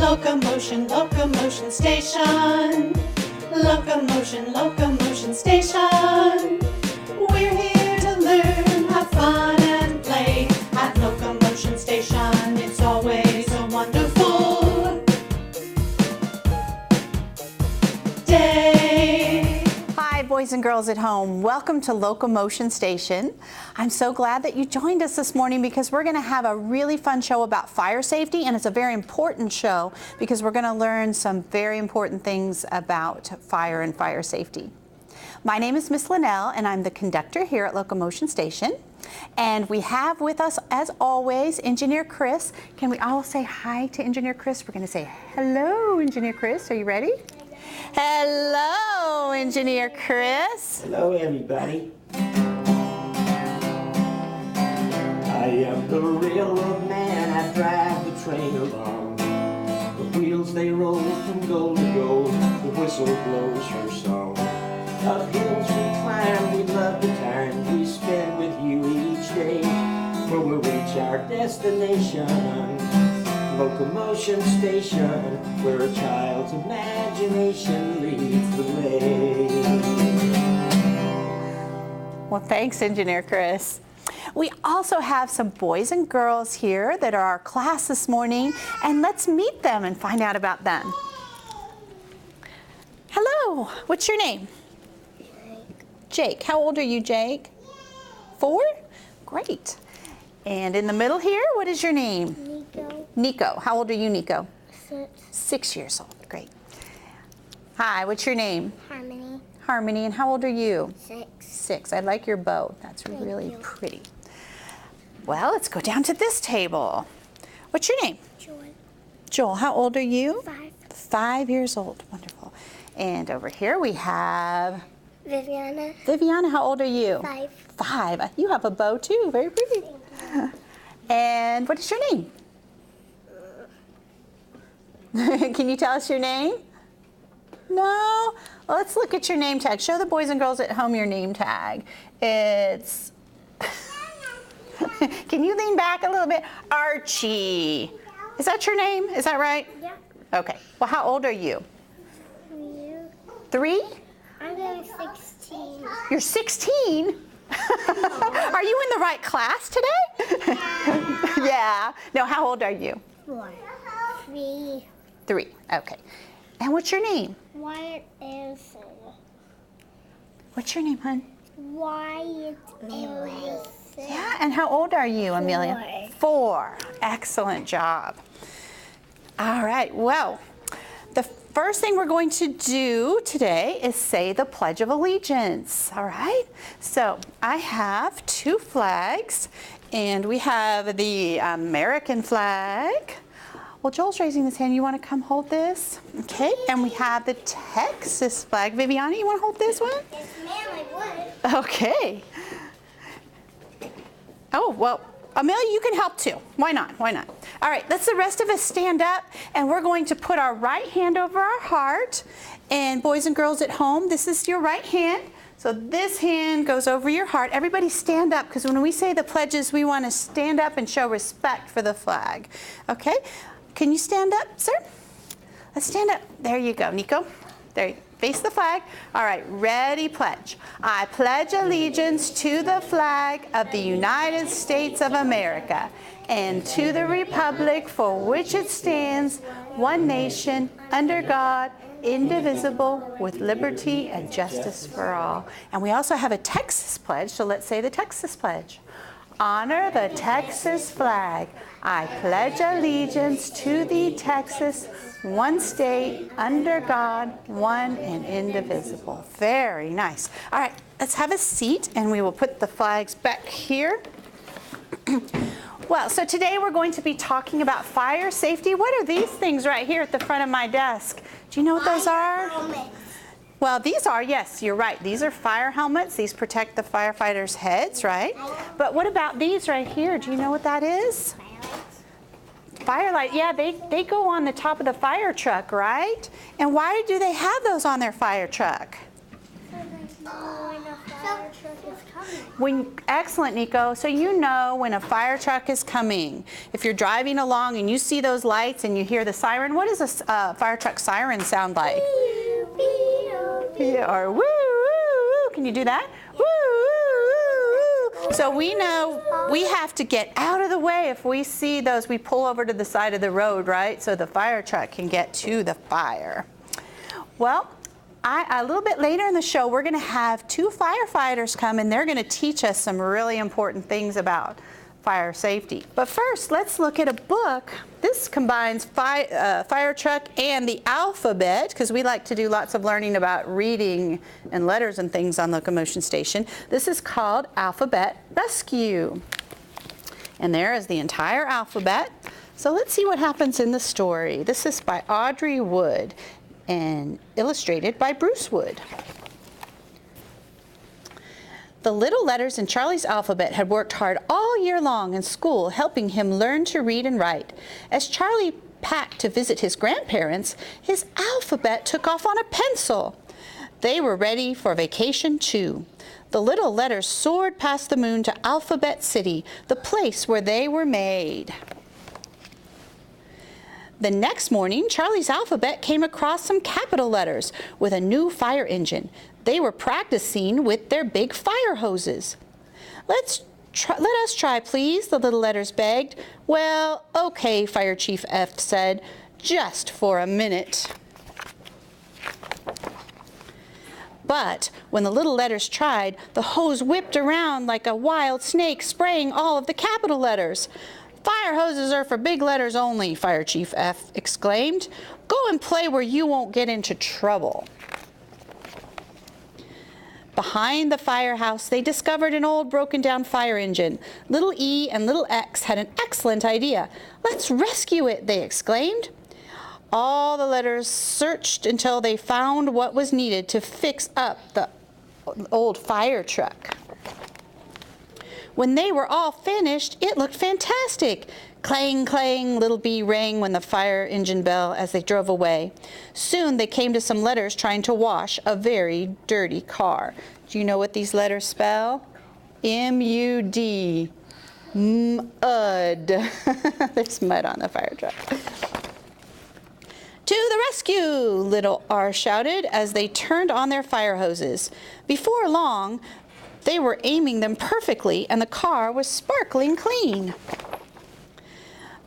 Loco-Motion, Loco-Motion Station. Loco-Motion, Loco-Motion Station. We're here to learn, have fun and play at Loco-Motion Station. It's always a wonderful day. Hi, boys and girls at home. Welcome to Loco-Motion Station. I'm so glad that you joined us this morning because we're going to have a really fun show about fire safety, and it's a very important show because we're going to learn some very important things about fire and fire safety. My name is Miss Linnell, and I'm the conductor here at Loco-Motion Station. And we have with us, as always, Engineer Chris. Can we all say hi to Engineer Chris? We're going to say hello, Engineer Chris. Are you ready? Hello, Engineer Chris. Hello, everybody. I am the railroad man, I drive the train along. The wheels they roll from goal to goal, the whistle blows her song. Up hills we climb, we love the time we spend with you each day. When we reach our destination, Loco-Motion Station, where a child's imagination leads the way. Well, thanks, Engineer Chris. We also have some boys and girls here that are our class this morning, and let's meet them and find out about them. Hello, what's your name? Jake. How old are you, Jake? 4? Great. And in the middle here, what is your name? Nico. Nico. How old are you, Nico? 6. 6 years old. Great. Hi, what's your name? Harmony. Harmony. And how old are you? 6. 6. I like your bow. That's really you. pretty. Well, let's go down to this table. What's your name? Joel. Joel. How old are you? 5. 5 years old. Wonderful. And over here we have Viviana. Viviana. How old are you? 5. 5. You have a bow too. Very pretty. And what is your name? Can you tell us your name? No? Well, let's look at your name tag. Show the boys and girls at home your name tag. It's... Can you lean back a little bit? Archie. Is that your name? Is that right? Yeah. Okay. Well, how old are you? You. 3? I'm going 16. You're 16? Are you in the right class today? Yeah. No, how old are you? 4. 3. 3. Okay. And what's your name? Wyatt Anderson. What's your name, hon? Wyatt Anderson. Yeah, and how old are you, Amelia? 4. Excellent job. All right, well, the first thing we're going to do today is say the Pledge of Allegiance, all right? So I have 2 flags, and we have the American flag. Well, Joel's raising his hand. You want to come hold this? Okay, and we have the Texas flag. Viviana, you want to hold this one? Yes, ma'am, I would. Okay. Oh, well, Amelia, you can help too. Why not? Why not? All right, let's the rest of us stand up, and we're going to put our right hand over our heart. And boys and girls at home, this is your right hand. So this hand goes over your heart. Everybody stand up, because when we say the pledges, we want to stand up and show respect for the flag. Okay? Can you stand up, sir? Let's stand up. There you go, Nico. There you go. Face the flag. All right, ready, pledge. I pledge allegiance to the flag of the United States of America and to the republic for which it stands, one nation, under God, indivisible, with liberty and justice for all. And we also have a Texas pledge, so let's say the Texas pledge. Honor the Texas flag. I pledge allegiance to thee, Texas, one state, under God, one and indivisible. Very nice. All right, let's have a seat, and we will put the flags back here. Well, so today we're going to be talking about fire safety. What are these things right here at the front of my desk? Do you know what those are? Well, these are, yes, you're right. These are fire helmets. These protect the firefighters' heads, right? But what about these right here? Do you know what that is? Firelight, yeah, they go on the top of the fire truck, right? And why do they have those on their fire truck? fire truck is coming. Excellent, Nico. So you know when a fire truck is coming. If you're driving along and you see those lights and you hear the siren, what does a fire truck siren sound like? Or woo, woo, woo. Can you do that? Woo, woo, woo, woo. So we know we have to get out of the way. If we see those, we pull over to the side of the road, right? So the fire truck can get to the fire. Well, a little bit later in the show, we're going to have 2 firefighters come and they're going to teach us some really important things about fire safety. But first, let's look at a book. This combines fire truck and the alphabet, because we like to do lots of learning about reading and letters and things on Loco-Motion Station. This is called Alphabet Rescue. And there is the entire alphabet. So let's see what happens in the story. This is by Audrey Wood and illustrated by Bruce Wood. The little letters in Charlie's alphabet had worked hard all year long in school, helping him learn to read and write. As Charlie packed to visit his grandparents, his alphabet took off on a pencil. They were ready for vacation too. The little letters soared past the moon to Alphabet City, the place where they were made. The next morning, Charlie's alphabet came across some capital letters with a new fire engine. They were practicing with their big fire hoses. Let us try, please, the little letters begged. Well, okay, Fire Chief F said, just for a minute. But when the little letters tried, the hose whipped around like a wild snake, spraying all of the capital letters. Fire hoses are for big letters only, Fire Chief F exclaimed. Go and play where you won't get into trouble. Behind the firehouse, they discovered an old broken-down fire engine. Little E and little X had an excellent idea. Let's rescue it, they exclaimed. All the letters searched until they found what was needed to fix up the old fire truck. When they were all finished, it looked fantastic. Clang, clang, little B rang when the fire engine bell as they drove away. Soon they came to some letters trying to wash a very dirty car. Do you know what these letters spell? M-U-D. Mud. There's mud on the fire truck. To the rescue, little R shouted as they turned on their fire hoses. Before long, they were aiming them perfectly and the car was sparkling clean.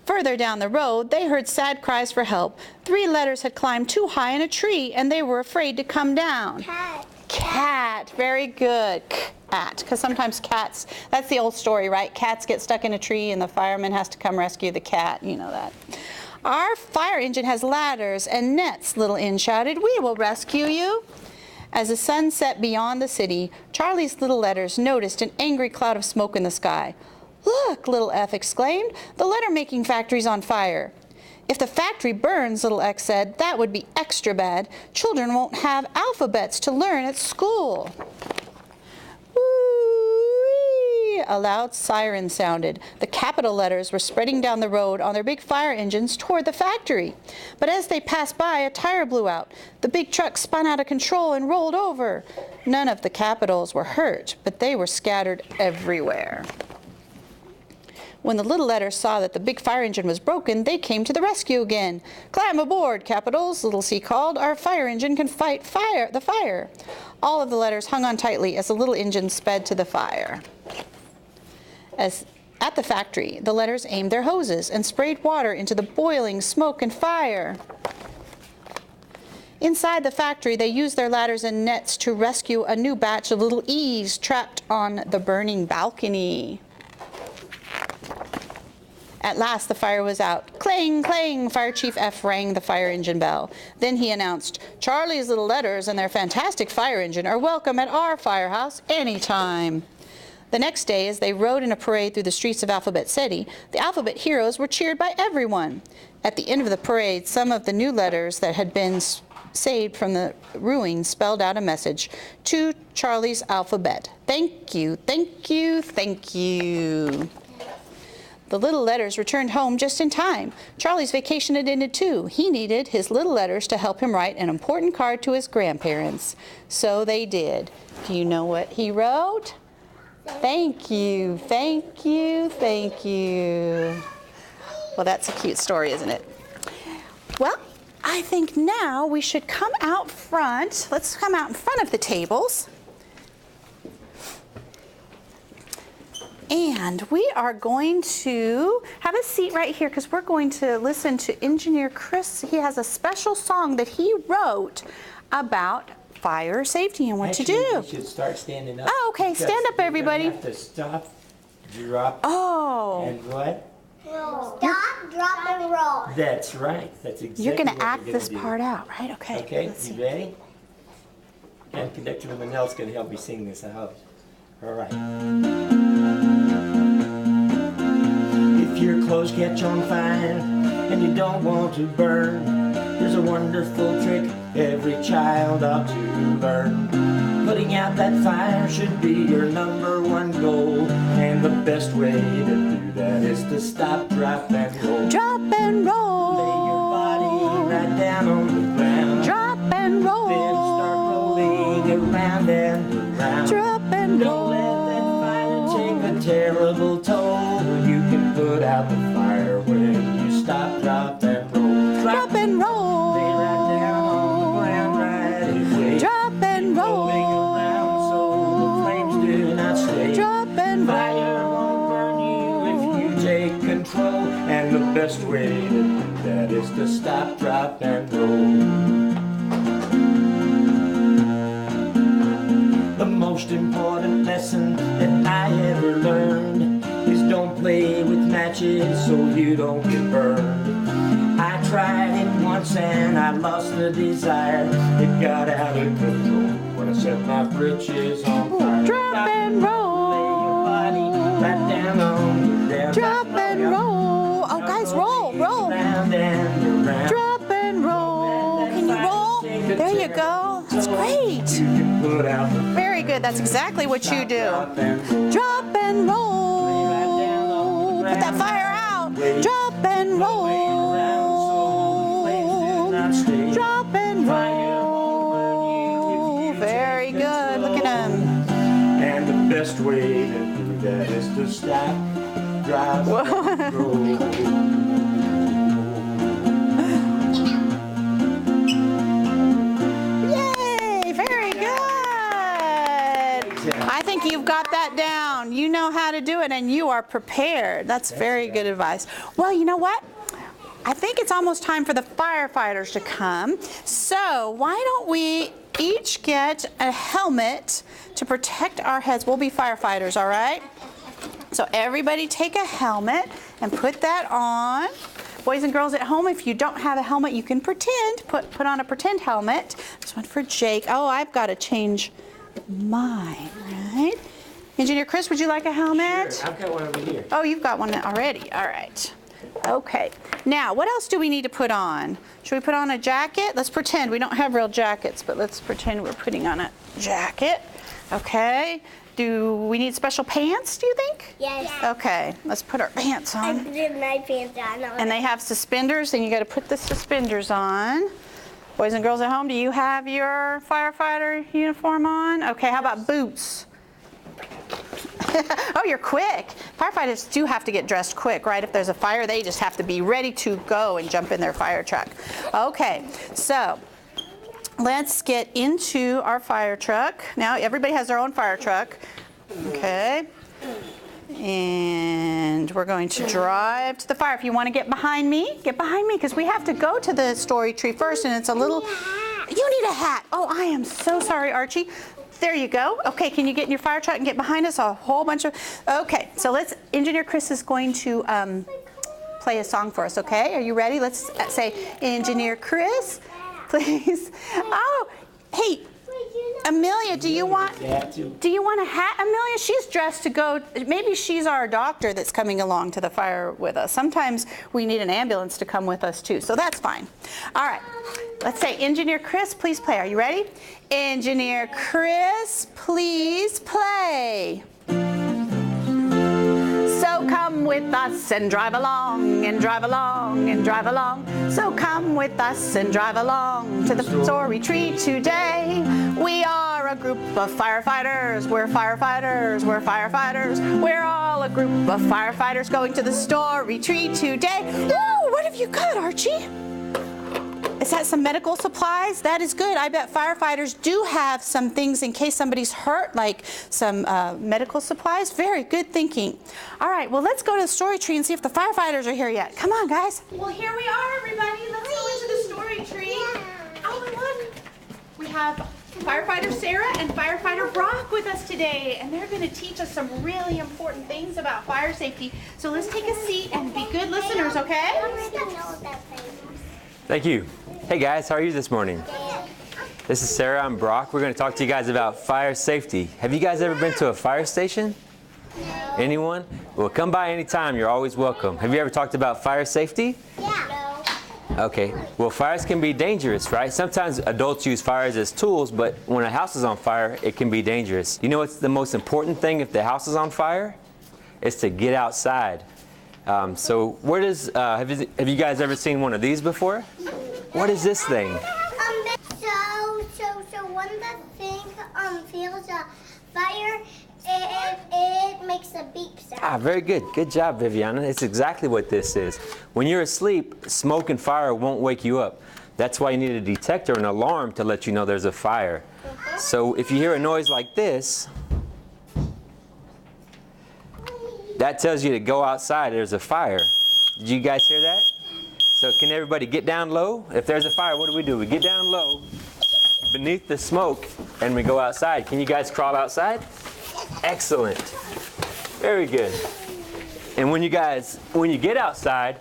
Further down the road, they heard sad cries for help. 3 letters had climbed too high in a tree and they were afraid to come down. Cat. Cat, very good. Cat, because sometimes cats, that's the old story, right? Cats get stuck in a tree and the fireman has to come rescue the cat, you know that. Our fire engine has ladders and nets, little N shouted. We will rescue you. As the sun set beyond the city, Charlie's little letters noticed an angry cloud of smoke in the sky. Look, little F exclaimed, the letter-making factory's on fire. If the factory burns, little X said, that would be extra bad. Children won't have alphabets to learn at school. Whee! A loud siren sounded. The capital letters were spreading down the road on their big fire engines toward the factory. But as they passed by, a tire blew out. The big truck spun out of control and rolled over. None of the capitals were hurt, but they were scattered everywhere. When the little letters saw that the big fire engine was broken, they came to the rescue again. Climb aboard, capitals, little C called. Our fire engine can fight the fire. All of the letters hung on tightly as the little engine sped to the fire. At the factory, the letters aimed their hoses and sprayed water into the boiling smoke and fire. Inside the factory, they used their ladders and nets to rescue a new batch of little E's trapped on the burning balcony. At last, the fire was out. Clang, clang, Fire Chief F rang the fire engine bell. Then he announced, Charlie's little letters and their fantastic fire engine are welcome at our firehouse anytime. The next day, as they rode in a parade through the streets of Alphabet City, the alphabet heroes were cheered by everyone. At the end of the parade, some of the new letters that had been saved from the ruins spelled out a message to Charlie's alphabet. Thank you, thank you, thank you. The little letters returned home just in time. Charlie's vacation had ended too. He needed his little letters to help him write an important card to his grandparents. So they did. Do you know what he wrote? Thank you, thank you, thank you. Well, that's a cute story, isn't it? Well, I think now we should come out front. Let's come out in front of the tables. And we are going to have a seat right here because we're going to listen to Engineer Chris. He has a special song that he wrote about fire safety and what to do. You should start standing up. Oh, okay. Stand up, everybody. You have to stop, drop, Oh. and what? Stop, drop, and roll. That's right. That's exactly You're going what to act we're this do. part out, right? Okay. Okay, Let's you see. ready? And Conductor Manel's going to help me sing this, I hope. All right. If your clothes catch on fire and you don't want to burn, there's a wonderful trick every child ought to learn. Putting out that fire should be your #1 goal, and the best way to do that is to stop, drop, and roll. Drop and roll. Lay your body right down on the ground. Drop and roll. Then start rolling around and around. Drop and roll. Don't let that fire take a terrible toll. You can put out the fire when you stop, drop, and roll. Drop and roll. Lay right down on the ground right away. Drop and roll. Rolling around so the flames do not stay. Drop and Fire roll. won't burn you if you take control. And the best way to do that is to stop, drop, and roll. The most important lesson that I ever learned is don't play with matches so you don't get burned. I tried it once and I lost the desire. It got out of control when I set my britches on fire. Drop and roll. Lay your body right down on the ground. Drop and roll. Oh, guys, roll, roll. Round and around. Drop and roll. Can you roll? There you go. That's great. You can put out the Very good. That's exactly what you do. drop and roll. Drop and roll. Put that fire out. Drop and roll. Drop and roll. Very good. Look at him. And the best way to do that is to stop, drive, and roll. Yay! Very good. I think you've got that down. You know how to do it and you are prepared. That's very good advice. Well, you know what? I think it's almost time for the firefighters to come. So why don't we each get a helmet to protect our heads? We'll be firefighters, all right? So everybody take a helmet and put that on. Boys and girls at home, if you don't have a helmet, you can pretend. Put on a pretend helmet. This one for Jake. Oh, I've got to change mine, right? Engineer Chris, would you like a helmet? Sure, I've got one over here. Oh, you've got one already. All right. Okay. Now, what else do we need to put on? Should we put on a jacket? Let's pretend. We don't have real jackets, but let's pretend we're putting on a jacket. Okay. Do we need special pants, do you think? Yes. Okay. Let's put our pants I on. did my pants on. And they have suspenders, and you got to put the suspenders on. Boys and girls at home, do you have your firefighter uniform on? Okay, how about boots? Oh, you're quick. Firefighters do have to get dressed quick, right? If there's a fire, they just have to be ready to go and jump in their fire truck. Okay, so let's get into our fire truck. Now, everybody has their own fire truck. Okay. And we're going to drive to the fire. If you want to get behind me, because we have to go to the story tree first, and it's a little... You need a hat. Oh, I am so sorry, Archie. There you go. Okay, can you get in your fire truck and get behind us? A whole bunch of... Okay, so Engineer Chris is going to play a song for us, okay? Are you ready? Let's say, Engineer Chris, please. Oh, hey, Amelia, do you want a hat? Amelia, she's dressed to go, maybe she's our doctor that's coming along to the fire with us. Sometimes we need an ambulance to come with us too, so that's fine. All right, let's say, Engineer Chris, please play. Are you ready? Engineer Chris, please play. So come with with us and drive along and drive along and drive along. So come with us and drive along to the story tree today. We are a group of firefighters. We're firefighters. We're firefighters. We're all a group of firefighters going to the story tree today. Woo! What have you got, Archie? Is that some medical supplies? That is good. I bet firefighters do have some things in case somebody's hurt, like some medical supplies. Very good thinking. All right, well, let's go to the story tree and see if the firefighters are here yet. Come on, guys. Well, here we are, everybody. Let's go into the story tree. Oh, and look. We have firefighter Sarah and firefighter Brock with us today, and they're going to teach us some really important things about fire safety. So let's take a seat and be good listeners, okay? Thank you. Hey guys, how are you this morning? This is Sarah, I'm Brock. We're going to talk to you guys about fire safety. Have you guys ever been to a fire station? No. Anyone? Well, come by anytime. You're always welcome. Have you ever talked about fire safety? Yeah. No. Okay. Well, fires can be dangerous, right? Sometimes adults use fires as tools, but when a house is on fire, it can be dangerous. You know what's the most important thing if the house is on fire? It's to get outside. So where does, have you guys ever seen one of these before? What is this thing? So when the thing feels a fire, it makes a beep sound. Ah, very good. Good job, Viviana. It's exactly what this is. When you're asleep, smoke and fire won't wake you up. That's why you need a detector, an alarm to let you know there's a fire. So if you hear a noise like this, that tells you to go outside. There's a fire. Did you guys hear that? So can everybody get down low? If there's a fire, what do? We get down low beneath the smoke and we go outside. Can you guys crawl outside? Excellent. Very good. And when you get outside,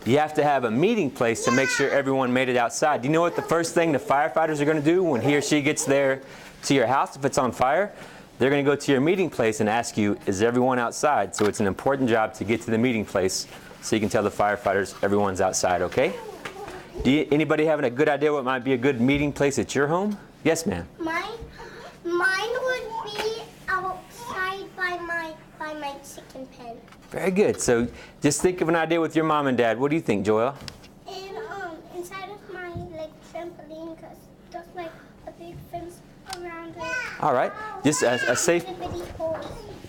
you have to have a meeting place to make sure everyone made it outside. Do you know what the first thing the firefighters are going to do when he or she gets there to your house if it's on fire? They're going to go to your meeting place and ask you, is everyone outside? So it's an important job to get to the meeting place so you can tell the firefighters everyone's outside, okay? Anybody having a good idea what might be a good meeting place at your home? Yes, ma'am. Mine would be outside by my chicken pen. Very good. So just think of an idea with your mom and dad. What do you think, Joel? And inside of my trampoline, because there's a big fence around it. All right. Just a safe.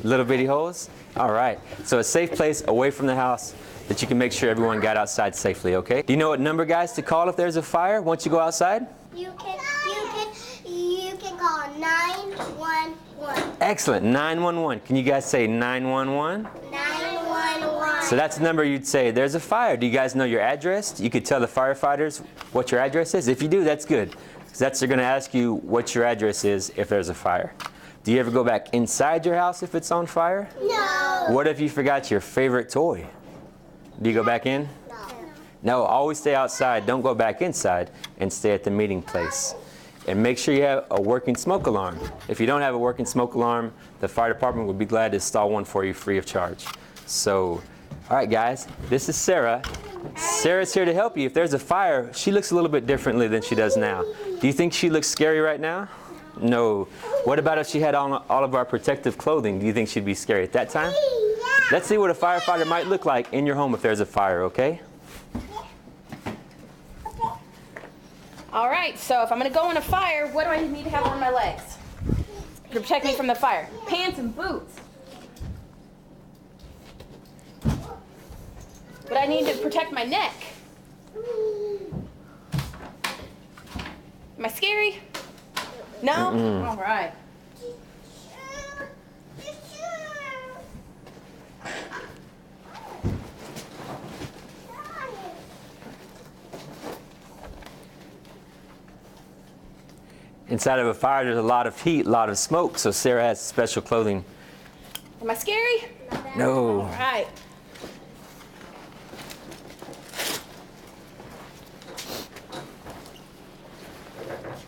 Little bitty holes? All right. So a safe place away from the house that you can make sure everyone got outside safely, okay? Do you know what number, guys, to call if there's a fire once you go outside? You can call 911. Excellent. 911. Can you guys say 911? 911. So that's the number you'd say. There's a fire. Do you guys know your address? You could tell the firefighters what your address is. If you do, that's good. Because they're going to ask you what your address is if there's a fire. Do you ever go back inside your house if it's on fire? No. What if you forgot your favorite toy? Do you go back in? No, always stay outside. Don't go back inside and stay at the meeting place. And make sure you have a working smoke alarm. If you don't have a working smoke alarm, the fire department would be glad to install one for you free of charge. So, all right, guys, this is Sarah. Sarah's here to help you. If there's a fire, she looks a little bit differently than she does now. Do you think she looks scary right now? No. What about if she had on all of our protective clothing? Do you think she'd be scary at that time? Let's see what a firefighter might look like in your home if there's a fire, okay? All right, so if I'm going to go in a fire, what do I need to have on my legs to protect me from the fire? Pants and boots. But I need to protect my neck. Am I scary? No? All right. Inside of a fire, there's a lot of heat, a lot of smoke, so Sarah has special clothing. Am I scary? No. All right.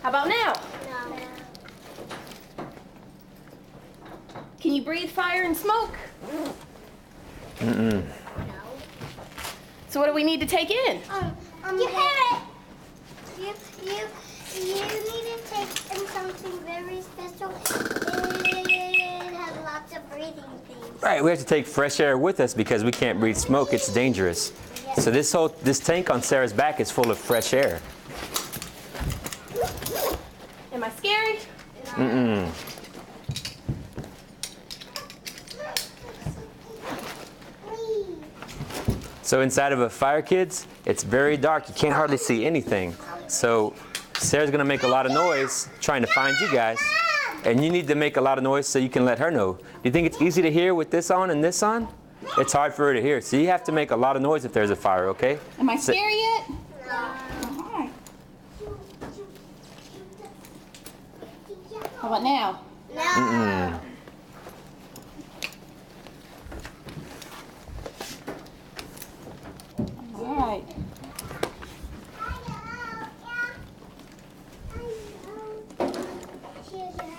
How about now? No. Can you breathe fire and smoke? Mm-mm. So what do we need to take in? You hear it. You need to take in something very special. It has lots of breathing things. Right, we have to take fresh air with us because we can't breathe smoke. It's dangerous. So this tank on Sarah's back is full of fresh air. Am I scary? Mm-mm. So inside of a fire, kids, it's very dark. You can't hardly see anything. So Sarah's gonna make a lot of noise trying to find you guys. And you need to make a lot of noise so you can let her know. Do you think it's easy to hear with this on and this on? It's hard for her to hear. So you have to make a lot of noise if there's a fire, okay? Am I So- scary yet? No. Alright. How about now? No. Mm-mm. Alright.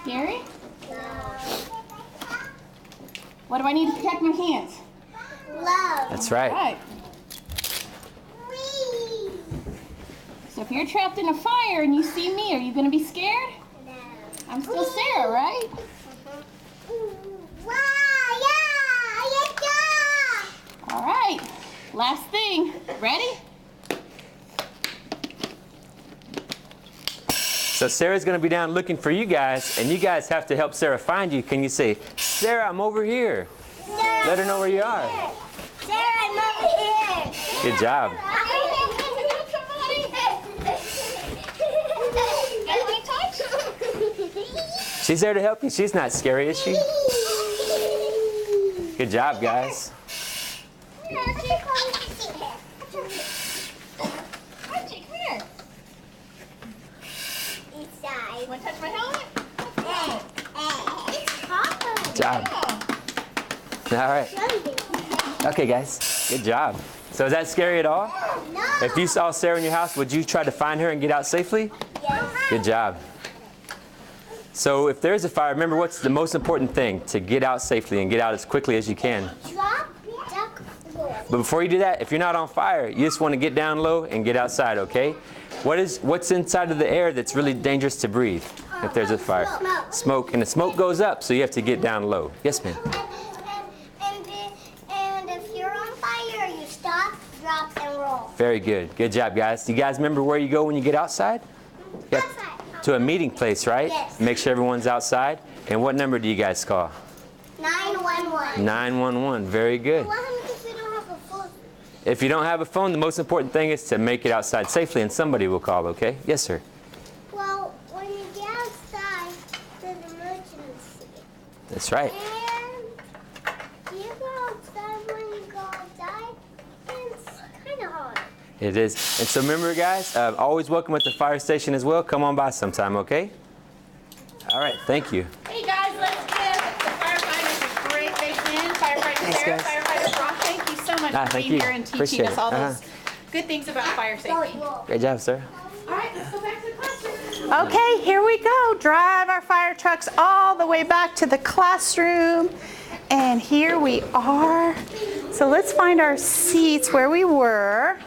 Scary? What do I need to protect my hands? Love. That's right. Alright. So if you're trapped in a fire and you see me, are you going to be scared? No. I'm still Sarah, right? Alright. Last thing. Ready? So Sarah's gonna be down looking for you guys, and you guys have to help Sarah find you. Can you say, Sarah, I'm over here? Let her know where you are. Sarah, I'm over here. Good job. She's there to help you. She's not scary, is she? Good job, guys. Archie, come here. Inside. Want to touch my helmet? Good job. All right. Okay, guys. Good job. So is that scary at all? No. If you saw Sarah in your house, would you try to find her and get out safely? Yes. Good job. So if there's a fire, remember what's the most important thing? To get out safely and get out as quickly as you can. Drop duck floor. But before you do that, if you're not on fire, you just want to get down low and get outside, okay? What's inside of the air that's really dangerous to breathe if there's a fire? Smoke. And the smoke goes up, so you have to get down low. Yes, ma'am. And if you're on fire, you stop, drop, and roll. Very good. Good job, guys. Do you guys remember where you go when you get outside? Yeah. Outside. To a meeting place, right? Yes. Make sure everyone's outside. And what number do you guys call? 911. 911. Very good. What happens if you don't have a phone? If you don't have a phone, the most important thing is to make it outside safely, and somebody will call, okay? Yes, sir. Well, when you get outside, there's an emergency. That's right. And you go outside when you go outside, it's kind of hard. It is. And so remember, guys, always welcome at the fire station as well. Come on by sometime, okay? All right. Thank you. Hey guys, let's give the firefighters a great big hand. Firefighter Thanks, Sarah, guys. Firefighter Brock, thank you so much for thank being you. here and teaching Appreciate us it. all those good things about fire safety. Great job, sir. All right, let's go back to the classroom. Okay, here we go. Drive our fire trucks all the way back to the classroom. And here we are. So let's find our seats where we were.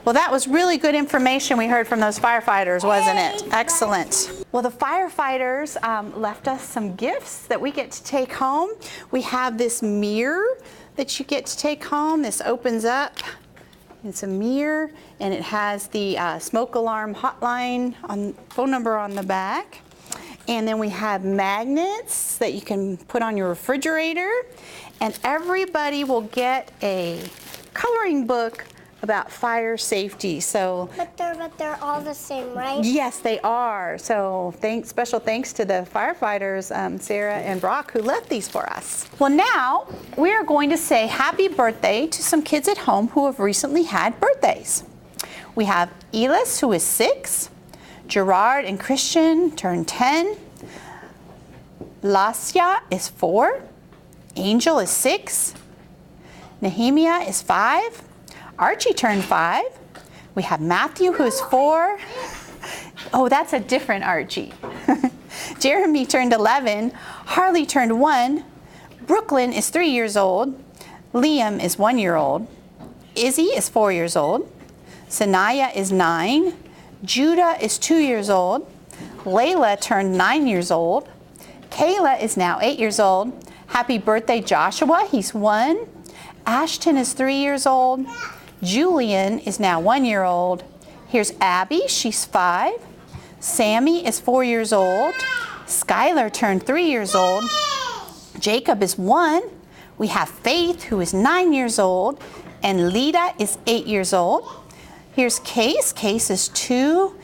Well, that was really good information we heard from those firefighters, wasn't it? Excellent. Well, the firefighters left us some gifts that we get to take home. We have this mirror that you get to take home. This opens up. It's a mirror, and it has the smoke alarm hotline phone number on the back. And then we have magnets that you can put on your refrigerator. And everybody will get a coloring book about fire safety. So But they're all the same, right? yes, they are. So special thanks to the firefighters, Sarah and Brock, who left these for us. Well, now we are going to say happy birthday to some kids at home who have recently had birthdays. We have Elis, who is 6. Gerard and Christian turned 10. Lasya is 4. Angel is 6. Nehemiah is 5. Archie turned 5. We have Matthew, who is 4. Oh, that's a different Archie. Jeremy turned 11. Harley turned 1. Brooklyn is 3 years old. Liam is 1 year old. Izzy is 4 years old. Sanaya is 9. Judah is 2 years old. Layla turned 9 years old. Kayla is now 8 years old. Happy birthday, Joshua. He's 1. Ashton is 3 years old. Julian is now 1 year old. Here's Abby. She's 5. Sammy is 4 years old. Skylar turned 3 years old. Jacob is 1. We have Faith, who is 9 years old. And Lita is 8 years old. Here's Case. Case is 2.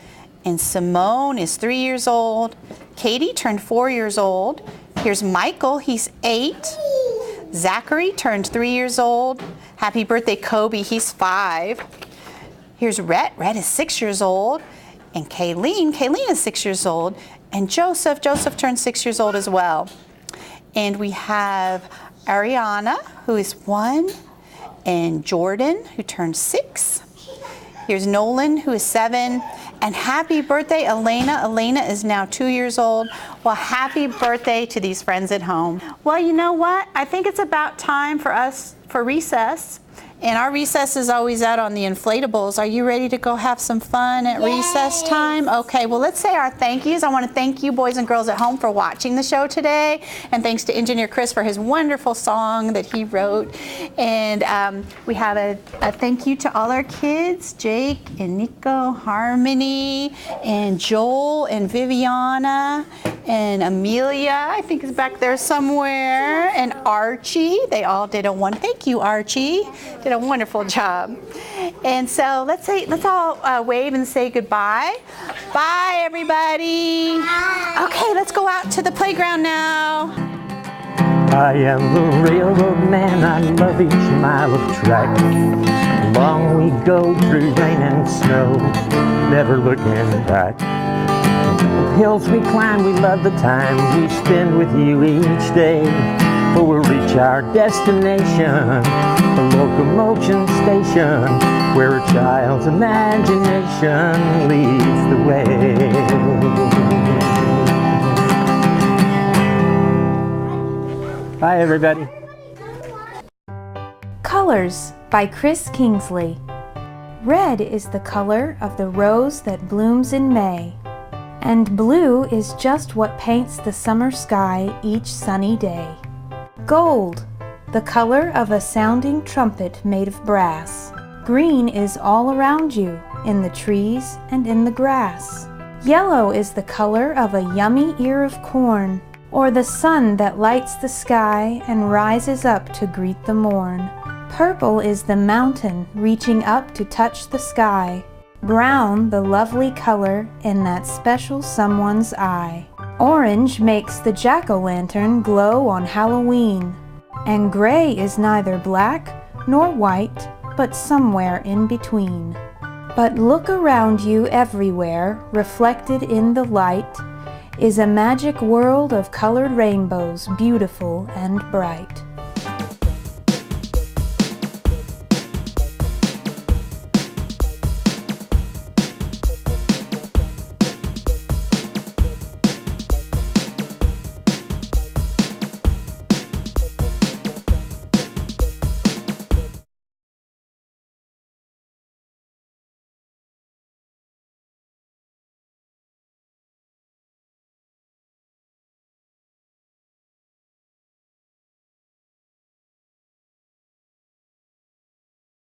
And Simone is 3 years old. Katie turned 4 years old. Here's Michael. He's 8. Zachary turned 3 years old. Happy birthday, Kobe. He's 5. Here's Rhett. Rhett is 6 years old. And Kayleen. Kayleen is 6 years old. And Joseph. Joseph turned 6 years old as well. And we have Ariana, who is 1. And Jordan, who turned 6. Here's Nolan, who is 7. And happy birthday, Elena. Elena is now 2 years old. Well, happy birthday to these friends at home. Well, you know what? I think it's about time for us for recess. And our recess is always out on the inflatables. Are you ready to go have some fun at recess time? Okay, well, let's say our thank yous. I want to thank you, boys and girls at home, for watching the show today. And thanks to Engineer Chris for his wonderful song that he wrote. And we have a thank you to all our kids, Jake and Nico, Harmony, and Joel, and Viviana, and Amelia, I think is back there somewhere, and Archie. They all did thank you, Archie. Did a wonderful job. And so let's all wave and say goodbye. Bye, everybody. Okay, let's go out to the playground now. I am the railroad man, I love each mile of track. Along we go through rain and snow, never looking back. The hills we climb, we love the time we spend with you each day. But we'll reach our destination, the Loco-Motion Station, where a child's imagination leads the way. Bye, everybody. Colors by Chris Kingsley. Red is the color of the rose that blooms in May, and blue is just what paints the summer sky each sunny day. Gold, the color of a sounding trumpet made of brass. Green is all around you, in the trees and in the grass. Yellow is the color of a yummy ear of corn, or the sun that lights the sky and rises up to greet the morn. Purple is the mountain reaching up to touch the sky. Brown, the lovely color in that special someone's eye. Orange makes the jack-o'-lantern glow on Halloween. And gray is neither black nor white, but somewhere in between. But look around you everywhere, reflected in the light, is a magic world of colored rainbows, beautiful and bright.